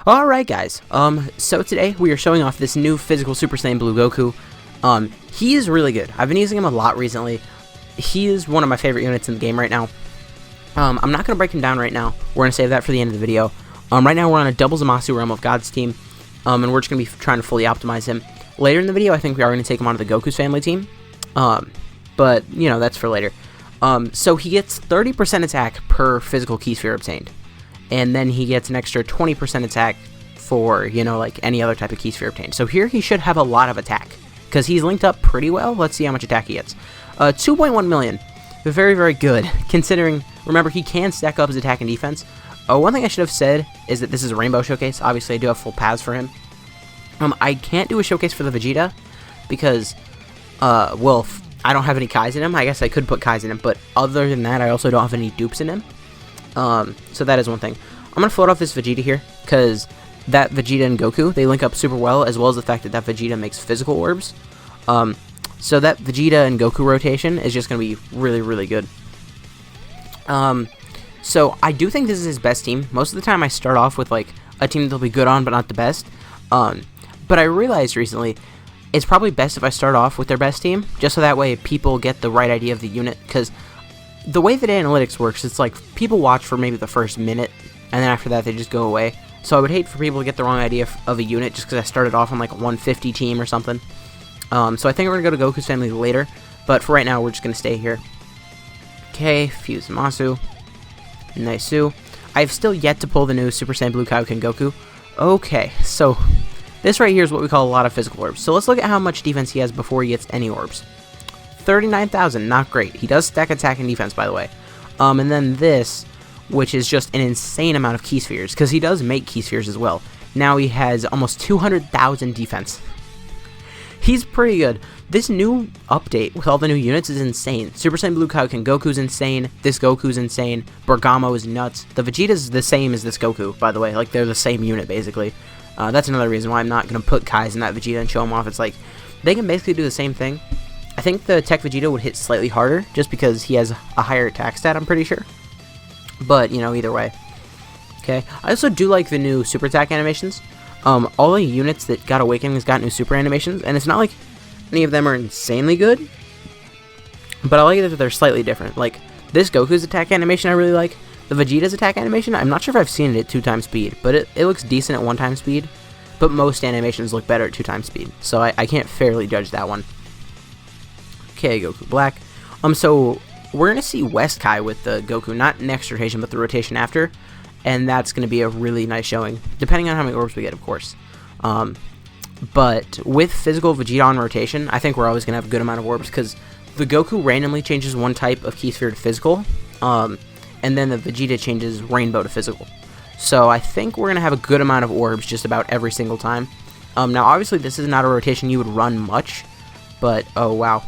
Alright guys, so today we are showing off this new physical Super Saiyan Blue Goku. He is really good. I've been using him a lot recently. He is one of my favorite units in the game right now. I'm not going to break him down right now. We're going to save that for the end of the video. Right now we're on a double Zamasu Realm of Gods team, and we're just going to be trying to fully optimize him. Later in the video, I think we are going to take him onto the Goku's family team, but, you know, that's for later. So he gets 30% attack per physical key sphere obtained. And then he gets an extra 20% attack for, you know, like any other type of key sphere obtained. So here he should have a lot of attack, because he's linked up pretty well. Let's see how much attack he gets. 2.1 million. Very, very good, considering, remember, he can stack up his attack and defense. One thing I should have said is that this is a Rainbow Showcase. Obviously, I do have full paths for him. I can't do a showcase for the Vegeta, because, well, I don't have any Kais in him. I guess I could put Kais in him, but other than that, I also don't have any dupes in him. So that is one thing. I'm going to float off this Vegeta here, because that Vegeta and Goku, they link up super well, as well as the fact that that Vegeta makes physical orbs. So that Vegeta and Goku rotation is just going to be really, really good. So I do think this is his best team. Most of the time I start off with, like, a team that they'll be good on, but not the best. But I realized recently, it's probably best if I start off with their best team, just so that way people get the right idea of the unit, because the way that analytics works, it's like people watch for maybe the first minute, and then after that they just go away. So I would hate for people to get the wrong idea of a unit just because I started off on like a 150 team or something. So I think we're going to go to Goku's family later, but for right now we're just going to stay here. Okay, Fuse Masu. Nice-u. I've still yet to pull the new Super Saiyan Blue Kaioken Goku. Okay, so this right here is what we call a lot of physical orbs. So let's look at how much defense he has before he gets any orbs. 39,000, not great. He does stack attack and defense, by the way. And then this, which is just an insane amount of key spheres, because he does make key spheres as well. Now he has almost 200,000 defense. He's pretty good. This new update with all the new units is insane. Super Saiyan Blue Kaioken Goku's insane. This Goku's insane. Bergamo is nuts. The Vegeta's the same as this Goku, by the way. Like, they're the same unit, basically. That's another reason why I'm not going to put Kais in that Vegeta and show him off. It's like, they can basically do the same thing. I think the Tech Vegeta would hit slightly harder, just because he has a higher attack stat, I'm pretty sure. But, you know, either way. Okay, I also do like the new super attack animations. All the units that got Awakenings got new super animations, and it's not like any of them are insanely good, but I like that they're slightly different. Like, this Goku's attack animation I really like. The Vegeta's attack animation, I'm not sure if I've seen it at 2x speed, but it looks decent at 1x speed, but most animations look better at 2x speed, so I can't fairly judge that one. Okay, Goku Black. So we're going to see West Kai with the Goku, not next rotation, but the rotation after, and that's going to be a really nice showing, depending on how many orbs we get, of course. But with physical Vegeta on rotation, I think we're always going to have a good amount of orbs, because the Goku randomly changes one type of key sphere to physical, and then the Vegeta changes rainbow to physical. So I think we're going to have a good amount of orbs just about every single time. Now, obviously, this is not a rotation you would run much, but, oh, wow.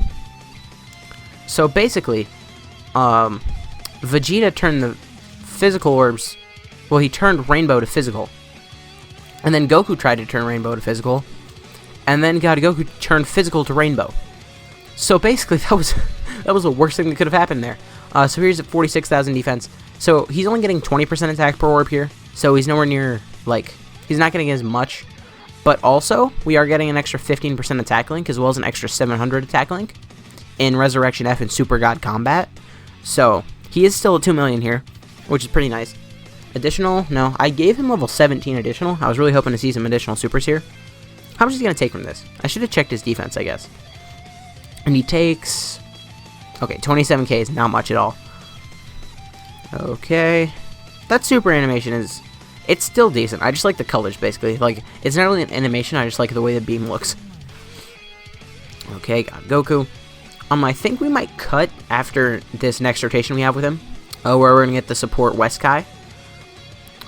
So basically, Vegeta turned the physical orbs, well, he turned rainbow to physical, and then Goku tried to turn rainbow to physical, and then Goku turned physical to rainbow. So basically, that was the worst thing that could have happened there. So here's at 46,000 defense. So he's only getting 20% attack per orb here, so he's nowhere near, like, he's not getting as much, but also, we are getting an extra 15% attack link, as well as an extra 700 attack link in Resurrection F and Super God Combat. So he is still at 2 million here, which is pretty nice. Additional, no, I gave him level 17 additional. I was really hoping to see some additional supers here. How much is he going to take from this? I should have checked his defense, I guess. And he takes, okay, 27k is not much at all. Okay, that super animation is, it's still decent. I just like the colors, basically. Like, it's not really an animation, I just like the way the beam looks. Okay, got Goku. I think we might cut after this next rotation we have with him, where we're going to get the support West Kai.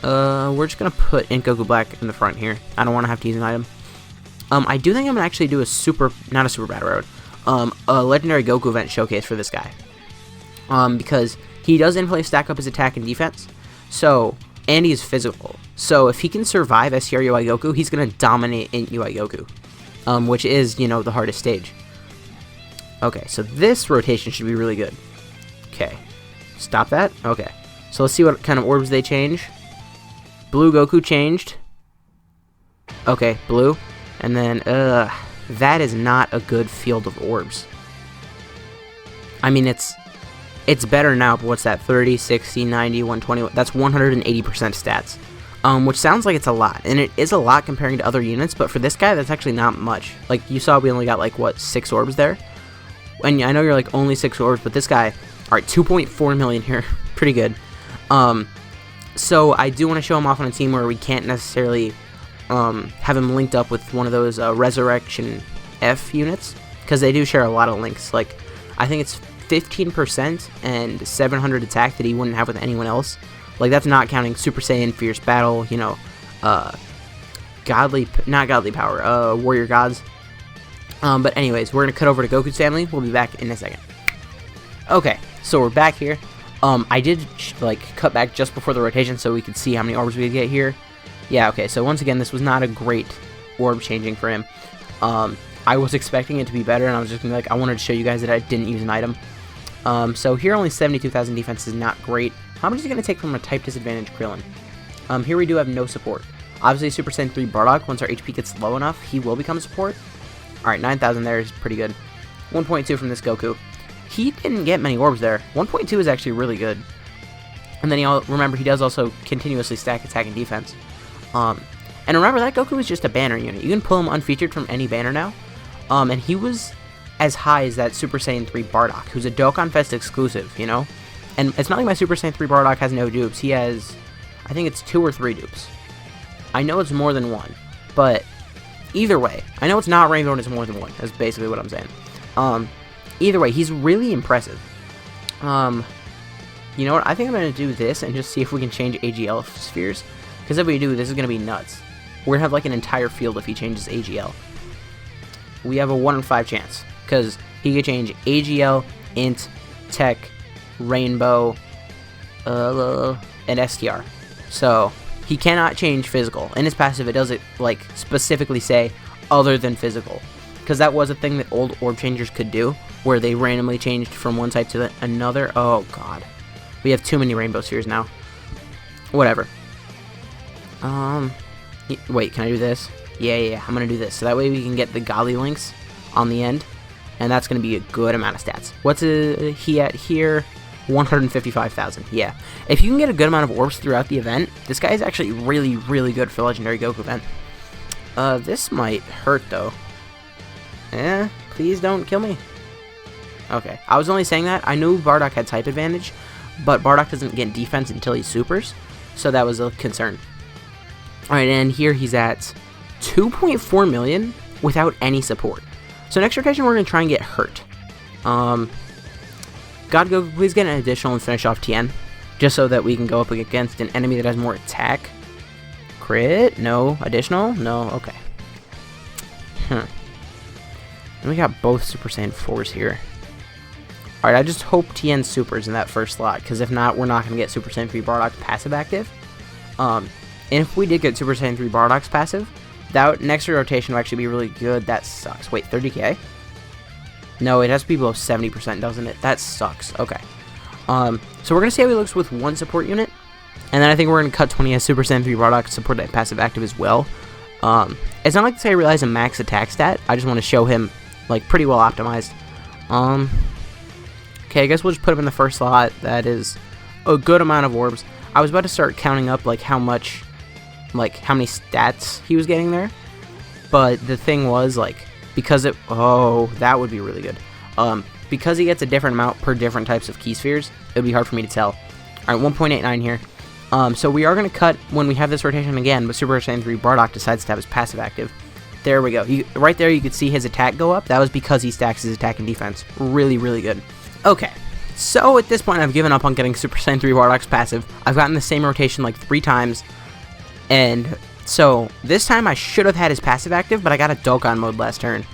We're just going to put in Goku Black in the front here. I don't want to have to use an item. I do think I'm going to actually do a super, not a super battle road, a legendary Goku event showcase for this guy. Because he does inflate stack up his attack and defense, so, and he's physical. So if he can survive STR UI Goku, he's going to dominate in UI Goku, which is, you know, the hardest stage. Okay, so this rotation should be really good. Okay, stop that. Okay, so let's see what kind of orbs they change. Blue Goku changed. Okay, blue. And then, that is not a good field of orbs. I mean, it's better now, but what's that? 30, 60, 90, 120. That's 180% stats. Which sounds like it's a lot, and it is a lot comparing to other units, but for this guy, that's actually not much. Like, you saw we only got, like, what, 6 orbs there? And I know you're like, only 6 orbs, but this guy, alright, 2.4 million here. Pretty good. So I do want to show him off on a team where we can't necessarily have him linked up with one of those Resurrection F units, because they do share a lot of links. Like, I think it's 15% and 700 attack that he wouldn't have with anyone else. Like, that's not counting Super Saiyan, Fierce Battle, you know, not Godly Power, Warrior Gods. But anyways, we're going to cut over to Goku's family. We'll be back in a second. Okay, so we're back here. I did, like, cut back just before the rotation so we could see how many orbs we could get here. Yeah, okay, so once again, this was not a great orb changing for him. I was expecting it to be better, and I was just gonna be like, I wanted to show you guys that I didn't use an item. So here only 72,000 defense is not great. How much is it going to take from a type disadvantage Krillin? Here we do have no support. Obviously, Super Saiyan 3 Bardock, once our HP gets low enough, he will become support. Alright, 9,000 there is pretty good. 1.2 from this Goku. He didn't get many orbs there. 1.2 is actually really good. And then remember, he does also continuously stack attack and defense. And remember, that Goku is just a banner unit. You can pull him unfeatured from any banner now. And he was as high as that Super Saiyan 3 Bardock, who's a Dokkan Fest exclusive, you know? And it's not like my Super Saiyan 3 Bardock has no dupes. He has, I think it's 2 or 3 dupes. I know it's more than 1, but either way, I know it's not Rainbow and it's more than 1. That's basically what I'm saying. Either way, he's really impressive. You know what? I think I'm going to do this and just see if we can change AGL spheres. Because if we do, this is going to be nuts. We're going to have like an entire field if he changes AGL. We have a 1 in 5 chance. Because he could change AGL, Int, Tech, Rainbow, and STR. So, he cannot change physical. In his passive, it doesn't, like, specifically say other than physical. Because that was a thing that old orb changers could do, where they randomly changed from one type to another. Oh, God. We have too many rainbow spheres now. Whatever. Wait, can I do this? Yeah, I'm going to do this. So that way we can get the Godly links on the end. And that's going to be a good amount of stats. What's he at here? 155,000. Yeah. If you can get a good amount of orbs throughout the event, this guy is actually really, really good for Legendary Goku event. This might hurt, though. Please don't kill me. Okay. I was only saying that. I knew Bardock had type advantage, but Bardock doesn't get defense until he supers, so that was a concern. Alright, and here he's at 2.4 million without any support. So next rotation, we're going to try and get hurt. God Goku, please get an additional and finish off Tien, just so that we can go up against an enemy that has more attack. Crit? No. Additional? No. Okay. And we got both Super Saiyan 4s here. Alright, I just hope Tien supers in that first slot, because if not, we're not going to get Super Saiyan 3 Bardock passive active. And if we did get Super Saiyan 3 Bardock's passive, that next rotation will actually be really good. That sucks. Wait, 30k? No, it has to be below 70%, doesn't it? That sucks. Okay. So we're going to see how he looks with one support unit. And then I think we're going to cut 20 as Super Saiyan 3 Bardock to support that passive active as well. It's not like this guy realized a max attack stat. I just want to show him, like, pretty well optimized. Okay, I guess we'll just put him in the first slot. That is a good amount of orbs. I was about to start counting up, like, how many stats he was getting there. But the thing was, like, because it... Oh, that would be really good. Because he gets a different amount per different types of key spheres, it would be hard for me to tell. Alright, 1.89 here. So we are going to cut when we have this rotation again, but Super Saiyan 3 Bardock decides to have his passive active. There we go. Right there you could see his attack go up. That was because he stacks his attack and defense. Really, really good. Okay, so at this point I've given up on getting Super Saiyan 3 Bardock's passive. I've gotten the same rotation like 3 times, and so this time I should have had his passive active, but I got a Dokkan mode last turn.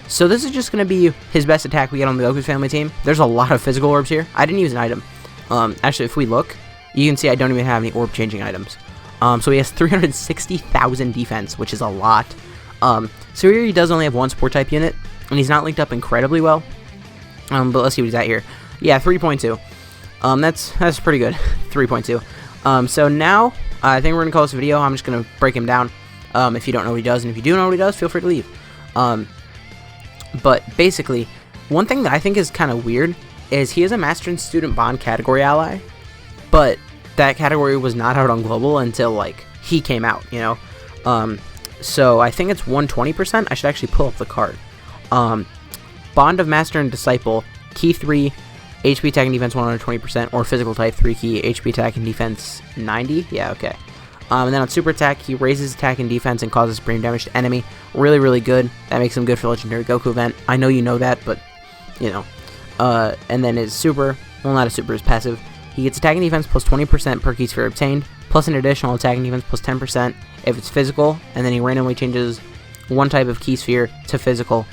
So this is just going to be his best attack we get on the Goku's family team. There's a lot of physical orbs here. I didn't use an item. Actually, if we look, you can see I don't even have any orb changing items. So he has 360,000 defense, which is a lot. So here he does only have one support type unit, and he's not linked up incredibly well. But let's see what he's at here. Yeah, 3.2. That's pretty good. 3.2. So now, I think we're going to call this a video. I'm just going to break him down. if you don't know what he does, and if you do know what he does, feel free to leave. But basically, one thing that I think is kind of weird is he is a Master and Student Bond category ally, but that category was not out on Global until, like, he came out, you know? So I think it's 120%. I should actually pull up the card. Bond of Master and Disciple, Key 3, HP attack and defense 120%, or Physical type 3 key, HP attack and defense 90. Yeah, okay. And then on Super Attack, he raises attack and defense and causes brain damage to enemy. Really, really good. That makes him good for Legendary Goku event. I know you know that, but, you know. And then his Super, well, not a Super, his passive. He gets attack and defense plus 20% per key sphere obtained, plus an additional attack and defense plus 10% if it's physical, and then he randomly changes one type of key sphere to physical,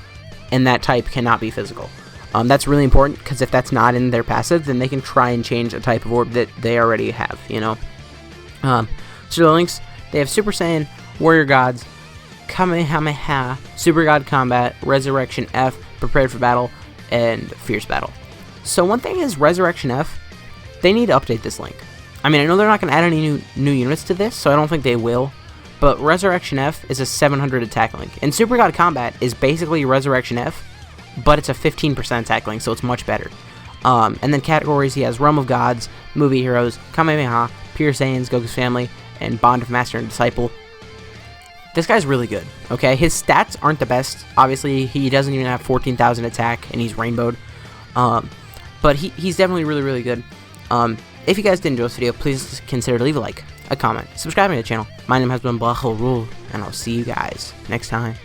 and that type cannot be physical. That's really important, because if that's not in their passive, then they can try and change a type of orb that they already have, you know? So the links, they have Super Saiyan, Warrior Gods, Kamehameha, Super God Combat, Resurrection F, Prepared for Battle, and Fierce Battle. So one thing is Resurrection F, they need to update this link. I mean, I know they're not going to add any new units to this, so I don't think they will, but Resurrection F is a 700 attack link, and Super God Combat is basically Resurrection F, but it's a 15% attack link, so it's much better. And then categories, he has Realm of Gods, Movie Heroes, Kamehameha, Pure Saiyans, Goku's Family, and Bond of Master and Disciple. This guy's really good, okay? His stats aren't the best. Obviously, he doesn't even have 14,000 attack, and he's rainbowed. But he's definitely really, really good. If you guys did enjoy this video, please consider to leave a like, a comment, subscribing to the channel. My name has been Rule, and I'll see you guys next time.